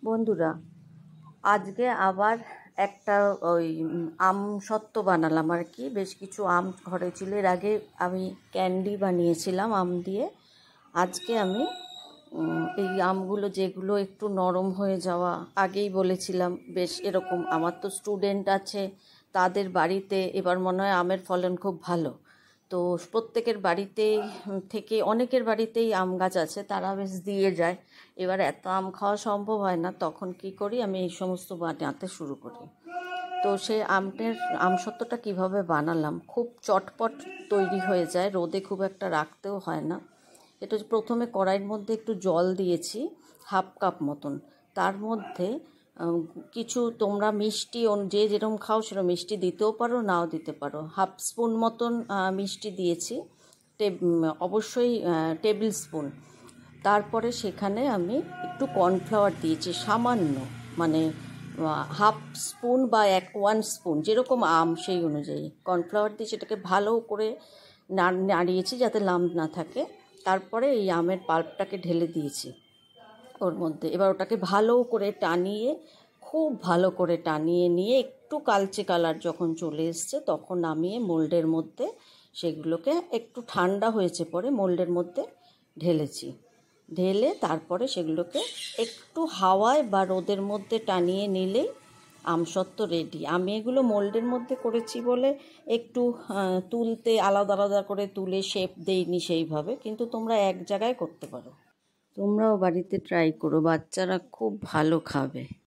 বন্ধুরা, আজকে আবার একটা ওই আম সত্ত্ব বানালাম আর কি। বেশ কিছু আম ঘরে ছিল, এর আগে আমি ক্যান্ডি বানিয়েছিলাম আম দিয়ে। আজকে আমি এই আমগুলো যেগুলো একটু নরম হয়ে যাওয়া, আগেই বলেছিলাম বেশ এরকম, আমার তো স্টুডেন্ট আছে, তাদের বাড়িতে এবার মনে হয় আমের ফলন খুব ভালো। তো প্রত্যেকের বাড়িতেই থেকে অনেকের বাড়িতেই আম গাছ আছে, তারা বেশ দিয়ে যায়। এবার এত আম খাওয়া সম্ভব হয় না, তখন কি করি, আমি এই সমস্ত বানাতে শুরু করি। তো সেই আমসত্ত্বটা কিভাবে বানালাম, খুব চটপট তৈরি হয়ে যায়, রোদে খুব একটা রাখতেও হয় না। এটা প্রথমে কড়াইয়ের মধ্যে একটু জল দিয়েছি, হাফ কাপ মতন। তার মধ্যে কিছু তোমরা মিষ্টি যে যেরকম খাও সেরকম মিষ্টি দিতেও পারো, নাও দিতে পারো। হাফ স্পুন মতন মিষ্টি দিয়েছি, অবশ্যই টেবিল স্পুন। তারপরে সেখানে আমি একটু কর্নফ্লাওয়ার দিয়েছি সামান্য, মানে হাফ স্পুন বা 1 স্পুন, যেরকম আম সেই অনুযায়ী কর্নফ্লাওয়ার দিয়ে সেটাকে ভালো করে নাড়িয়েছি যাতে লাম্প না থাকে। তারপরে এই আমের পাল্পটাকে ঢেলে দিয়েছি ওর মধ্যে। এবার ওটাকে ভালো করে টানিয়ে, খুব ভালো করে টানিয়ে নিয়ে একটু কালচে কালার যখন চলে এসছে তখন নামিয়ে মোল্ডের মধ্যে সেগুলোকে, একটু ঠান্ডা হয়েছে পরে মোল্ডের মধ্যে ঢেলেছি। ঢেলে তারপরে সেগুলোকে একটু হাওয়ায় বা রোদের মধ্যে টানিয়ে নিলেই আমসত্ত্ব রেডি। আমি এগুলো মোল্ডের মধ্যে করেছি বলে একটু তুলতে আলাদা আলাদা করে তুলে শেপ দেইনি সেইভাবে, কিন্তু তোমরা এক জায়গায় করতে পারো। তোমরাও বাড়িতে ট্রাই করো, বাচ্চারা খুব ভালো খাবে।